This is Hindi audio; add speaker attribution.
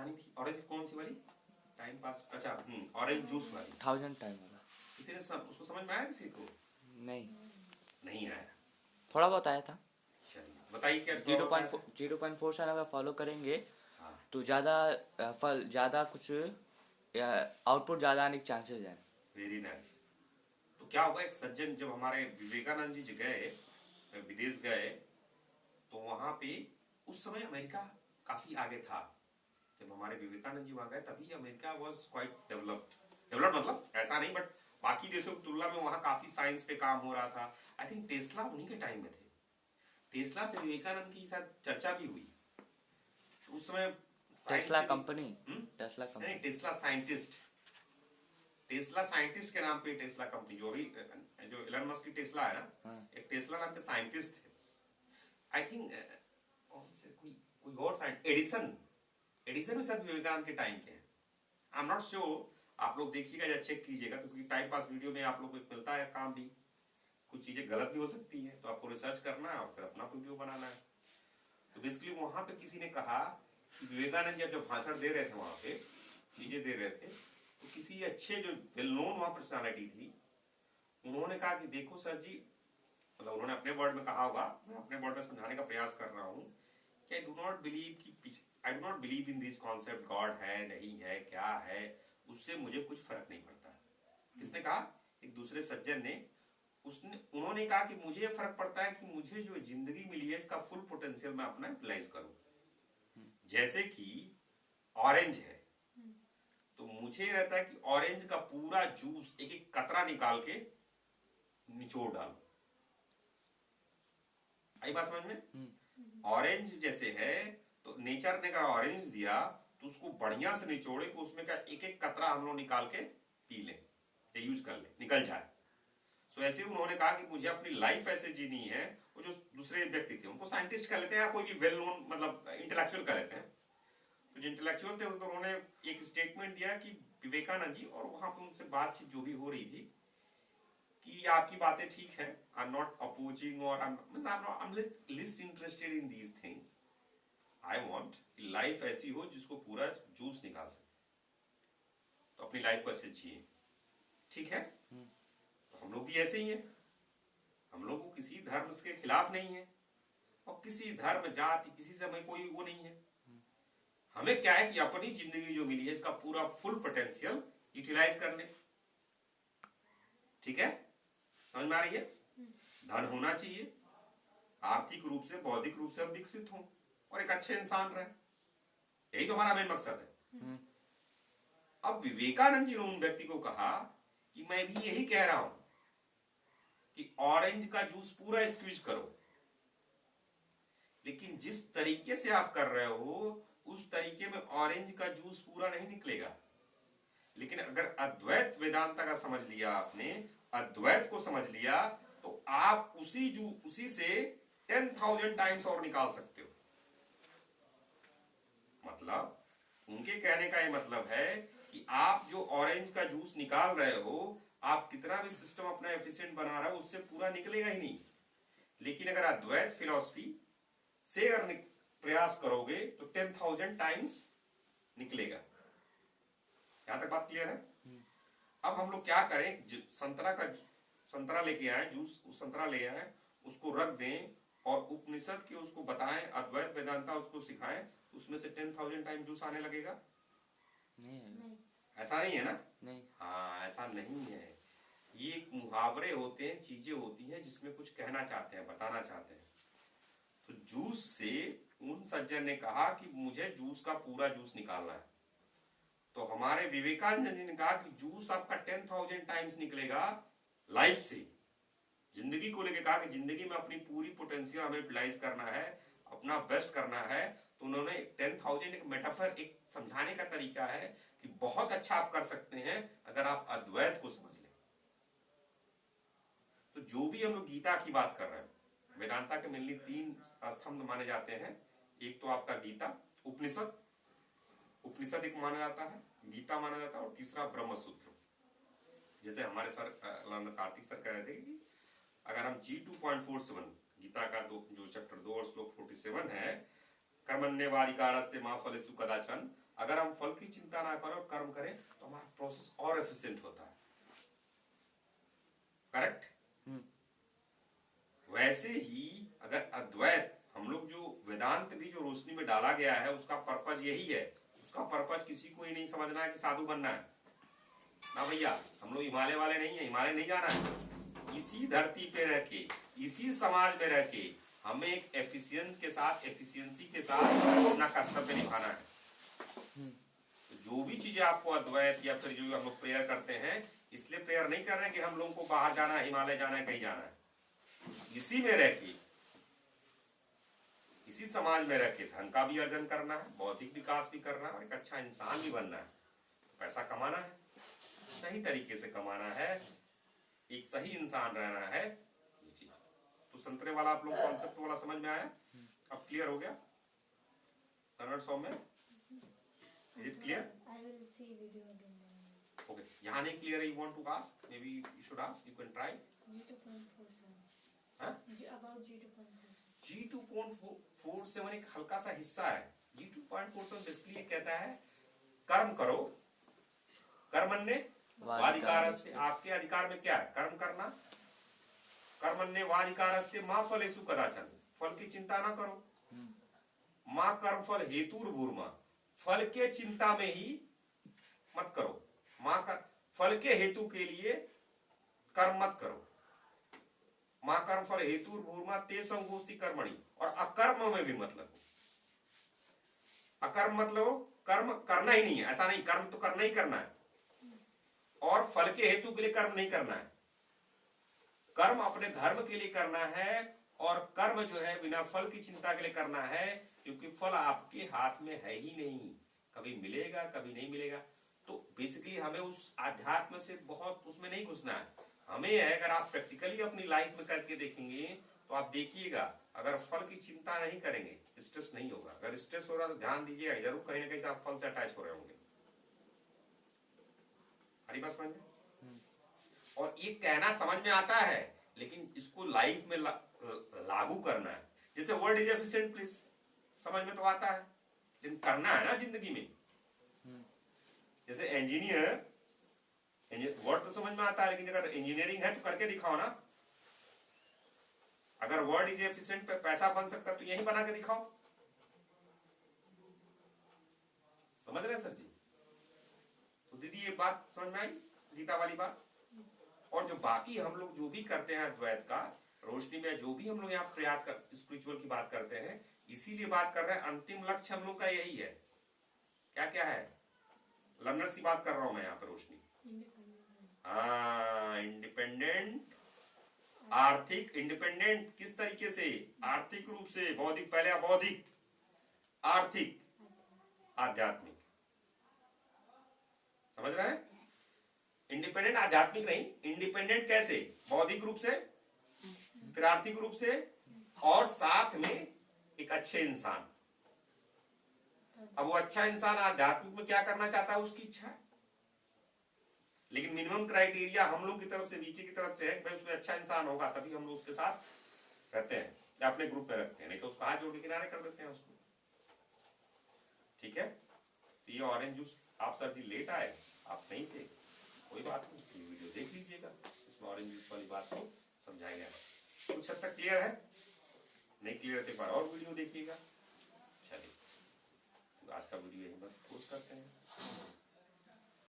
Speaker 1: कहानी थी ऑरेंज कौन सी वाली, टाइम पास, अच्छा ऑरेंज जूस वाली।
Speaker 2: 1000 टाइम वाला।
Speaker 1: किसी ने उसको समझ में आया किसी को?
Speaker 2: नहीं,
Speaker 1: नहीं आया।
Speaker 2: थोड़ा बहुत आया था।
Speaker 1: चलिए बताइए क्या थोड़ा
Speaker 2: जीरो
Speaker 1: बताया
Speaker 2: पॉइंट
Speaker 1: था?
Speaker 2: 0.4 से अगर फॉलो करेंगे
Speaker 1: हाँ
Speaker 2: तो ज़्यादा फल ज़्यादा कुछ आउटपुट ज़्यादा आने के चांसेस हैं।
Speaker 1: Very nice. तो क्या हुआ, एक सज्जन जब हमारे विवेकानंद जी गए, विदेश गए, तो वहां पे उस समय अमेरिका काफी आगे था। जब हमारे विवेकानंद जी वहां गए तभी America was quite developed. Developed मतलब ऐसा नहीं, बट बाकी देशों की तुलना में वहां काफी साइंस पे काम हो रहा था। आई थिंक टेस्ला उन्हीं के टाइम में थे। टेस्ला से विवेकानंद की शायद चर्चा भी हुई उस समय। साइंस
Speaker 2: टेस्ला
Speaker 1: पे भी
Speaker 2: कंपनी। टेस्ला
Speaker 1: नहीं,
Speaker 2: company.
Speaker 1: Tesla scientist. Tesla scientist के नाम पे टेस्ला कंपनी, जो भी जो एलन मस्क की टेस्ला है ना,
Speaker 2: हाँ।
Speaker 1: एक टेस्ला नाम के साइंटिस्ट थे। आई थिंक कौन से कोई और साइंटिस्ट, एडिसन। एडिसन भी शायद विवेकानंद के टाइम के हैं। आई एम नॉट श्योर, आप लोग देखिएगा या चेक कीजिएगा, क्योंकि टाइम पास वीडियो में आप लोग को मिलता है काम भी, कुछ चीजें गलत भी हो सकती हैं, तो आपको रिसर्च करना है और फिर अपना वीडियो बनाना है। तो बेसिकली वहां पे किसी ने कहा कि विवेकानंद जी जब भाषण दे रहे थे वहां पे, चीजें दे रहे थे, तो किसी अच्छे जो वेल नोन वहां पर्सनालिटी थी, उन्होंने कहा कि देखो सर जी, मतलब उन्होंने अपने वर्ड में कहा होगा, मैं अपने वर्ड में समझाने का प्रयास कर रहा हूँ कि I do not believe in this concept, God है नहीं है क्या है, उससे मुझे कुछ फर्क नहीं पड़ता। किसने कहा? एक दूसरे सज्जन ने। उन्होंने कहा कि मुझे फर्क पड़ता है कि मुझे जो जिंदगी मिली है इसका फुल पोटेंशियल मैं अपना यूटिलाइज करूं। जैसे कि ऑरेंज है, तो मुझे रहता है कि ऑरेंज का पूरा जूस एक एक कतरा निकाल के निचोड़ डालो। आई बात समझ में? ऑरेंज जैसे है, तो नेचर ने अगर ऑरेंज दिया तो उसको बढ़िया से निचोड़े कि उसमें का एक एक कतरा हम लोग निकाल के पी लें या यूज कर ले, निकल जाए। सो ऐसे उन्होंने कहा कि मुझे अपनी लाइफ ऐसे जीनी है। वो जो दूसरे व्यक्ति थे उनको साइंटिस्ट कह लेते हैं या कोई भी वेल नोन मतलब इंटेलेक्चुअल कह लेते हैं। तो जो इंटेलेक्चुअल थे तो उन्होंने एक स्टेटमेंट दिया कि विवेकानंद जी, और वहां पर उनसे बातचीत जो भी हो रही थी, कि आपकी बातें ठीक है, आई एम नॉट अपोजिंग और I am list interested in these things. I want life ऐसी हो जिसको पूरा जूस निकाल सके, तो अपनी लाइफ को ऐसे जिए, ठीक है? तो हम लोग भी ऐसे ही हैं। हम लोग को किसी धर्म के खिलाफ नहीं है, और किसी धर्म जाति किसी से हमें कोई वो नहीं है। हमें क्या है कि अपनी जिंदगी जो मिली है इसका पूरा फुल पोटेंशियल यूटिलाइज कर ले, ठीक है? समझ में आ रही है? धन होना चाहिए, आर्थिक रूप से बौद्धिक रूप से हम विकसित हों और एक अच्छे इंसान रहे, यही तो हमारा मेन मकसद है। अब विवेकानंद जी ने उन व्यक्ति को कहा कि मैं भी यही कह रहा हूं कि ऑरेंज का जूस पूरा स्क्वीज करो, लेकिन जिस तरीके से आप कर रहे हो उस तरीके में ऑरेंज का जूस पूरा नहीं निकलेगा। लेकिन अगर अद्वैत वेदांत का समझ लिया आपने, अद्वैत को समझ लिया, तो आप उसी से 10,000 टाइम्स और निकाल सकते हो। मतलब उनके कहने का ये मतलब है कि आप जो ऑरेंज का जूस निकाल रहे हो, आप कितना भी सिस्टम अपना एफिशिएंट बना रहे हो उससे पूरा निकलेगा ही नहीं। लेकिन अगर अद्वैत फिलॉसफी से अगर प्रयास करोगे तो 10,000 टाइम्स निकलेगा। यहां तक बात क्लियर है? अब हम लोग क्या करें, संतरा लेके आए, जूस उस संतरा ले आए, उसको रख दें और उपनिषद के उसको बताएं, अद्वैत वेदांता उसको सिखाएं, उसमें से 10,000 टाइम जूस आने लगेगा?
Speaker 2: नहीं,
Speaker 1: ऐसा नहीं है ना?
Speaker 2: नहीं।
Speaker 1: हाँ, ऐसा नहीं है। ये मुहावरे होते हैं, चीजें होती हैं जिसमें कुछ कहना चाहते हैं, बताना चाहते हैं। तो जूस से उन सज्जन ने कहा कि मुझे जूस का पूरा जूस निकालना है, तो हमारे विवेकानंद जी ने कहा कि जूस आपका 10,000 टाइम्स निकलेगा लाइफ से। जिंदगी को लेकर कहा कि जिंदगी में अपनी पूरी पोटेंशियल हमें यूटिलाइज करना है, अपना बेस्ट करना है। तो उन्होंने 10,000 एक मेटाफर, एक समझाने का तरीका है कि बहुत अच्छा आप कर सकते हैं अगर आप अद्वैत को समझ लें। तो जो भी हम लोग गीता की बात कर रहे हैं, वेदांता के मेनली 3 स्तंभ माने जाते हैं। एक तो आपका गीता, उपनिषद एक माना जाता है, गीता माना जाता है, और तीसरा ब्रह्मसूत्र। जैसे हमारे सर कार्तिक सर कह रहे थे कि अगर हम G2.47 गीता का जो चैप्टर 2 और श्लोक 47 है, कर्मण्येवाधिकारस्ते मा फलेषु कदाचन। अगर हम फल की चिंता ना करो, कर्म करें, तो हमारा प्रोसेस और एफिशिएंट होता है। करेक्ट। वैसे ही अगर अद्वैत, हम लोग जो वेदांत भी जो रोशनी में डाला गया है, उसका पर्पज यही है। उसका पर्पज किसी को ही नहीं समझना है कि साधु बनना है ना भैया। हम लोग हिमालय वाले नहीं है, हिमालय नहीं जाना है। इसी धरती पे रह के, इसी समाज में रह के हमें एक एफिशिएंट के साथ, एफिशिएंसी के साथ अपना कर्तव्य निभाना है। तो जो भी चीजें आपको अद्वैत या फिर जो हम लोग प्रेयर करते हैं, इसलिए प्रेयर नहीं कर रहे हैं कि हम लोगों को बाहर जाना है, हिमालय जाना है, कहीं जाना है। इसी में रह के, इसी समाज में रह के धन का भी अर्जन करना है, बौद्धिक विकास भी करना है और एक अच्छा इंसान भी बनना है। पैसा कमाना है, सही तरीके से कमाना है, एक सही इंसान रहना है। जी, तो संतरे वाला आप लोग कॉन्सेप्ट वाला समझ में आया? अब क्लियर हो गया learner Saumya? Is it clear?
Speaker 3: I will see video again.
Speaker 1: Okay, यहाँ नहीं क्लियर है, you want to ask, maybe you should ask, you can try.
Speaker 3: G2.47.
Speaker 1: हाँ?
Speaker 3: About G2.47.
Speaker 1: G2.47 एक हल्का सा हिस्सा है। G2.47 बेसिकली ये कहता है कर्म करो, कर्मण्य वाधिकारस्ते। आपके अधिकार में क्या है? कर्म करना। कर्मण्य वाधिकारस्ते मा फलेषु कदाचन। फल की चिंता ना करो। माँ कर्म फल हेतुर्भूर्मा। फल के चिंता में ही मत करो। माँ का फल के हेतु के लिए कर्म मत करो। माँ कर्म फल हेतुर्भूर्मा ते संगोस्ति कर्मणि। और अकर्म में भी मत लगो। अकर्म मतलब कर्म करना ही नहीं है, ऐसा नहीं, कर्म तो करना ही करना है और फल के हेतु के लिए कर्म नहीं करना है। कर्म अपने धर्म के लिए करना है और कर्म जो है बिना फल की चिंता के लिए करना है, क्योंकि फल आपके हाथ में है ही नहीं। कभी मिलेगा, कभी नहीं मिलेगा। तो बेसिकली हमें उस आध्यात्म से बहुत उसमें नहीं घुसना है। हमें है, अगर आप प्रैक्टिकली अपनी लाइफ में करके देखेंगे तो आप देखिएगा, अगर फल की चिंता नहीं करेंगे, स्ट्रेस नहीं होगा। अगर स्ट्रेस हो रहा है तो ध्यान दीजिएगा, जरूर कहीं ना कहीं से आप फल से अटैच हो रहे होंगे। हरी बात समझ में? और ये कहना समझ में आता है, लेकिन इसको लाइफ में लागू करना है। जैसे वर्ड इज एफिशिएंट, प्लीज, समझ में तो आता है, लेकिन करना है ना जिंदगी में। जैसे इंजीनियर, वर्ड तो समझ में आता है, लेकिन अगर इंजीनियरिंग है तो करके दिखाओ ना। अगर वर्ड इज एफिशिएंट पे पैसा बन सकता है तो यही बना के दिखाओ। समझ रहे हैं सर जी? तो दीदी ये बात समझ में आई, गीता वाली बात? और जो बाकी हम लोग जो भी करते हैं अद्वैत का रोशनी में, जो भी हम लोग यहाँ प्रयास कर स्पिरिचुअल की बात करते हैं, इसीलिए बात कर रहे हैं। अंतिम लक्ष्य हम लोग का यही है। क्या क्या है? लर्नर सी बात कर रहा हूं मैं यहाँ पे रोशनी। हाँ, इंडिपेंडेंट, आर्थिक इंडिपेंडेंट। किस तरीके से? आर्थिक रूप से, बौद्धिक, पहले अबौद्धिक, आर्थिक, आध्यात्मिक। समझ रहे हैं? इंडिपेंडेंट आध्यात्मिक नहीं, इंडिपेंडेंट कैसे? बौद्धिक रूप से, फिर आर्थिक रूप से, और साथ में एक अच्छे इंसान। अब वो अच्छा इंसान आध्यात्मिक में क्या करना चाहता है, उसकी इच्छा है, लेकिन मिनिमम क्राइटेरिया हम लोग की तरफ से, वीके की तरफ से है कि भाई उसमें अच्छा इंसान होगा, तभी हम लोग उसके साथ रहते हैं या अपने ग्रुप में रखते हैं, नहीं तो उसको हाथ जोड़ के किनारे कर देते हैं उसको। ठीक है? तो ये ऑरेंज जूस, आप सर जी लेट आए, आप नहीं थे, कोई बात नहीं, वीडियो देख लीजिएगा, इसमें ऑरेंज जूस वाली बात को समझाया गया। कुछ हद तक क्लियर है? नहीं क्लियर तो एक बार और वीडियो देखिएगा। चलिए, तो आज का वीडियो यहीं पर पोस्ट करते हैं।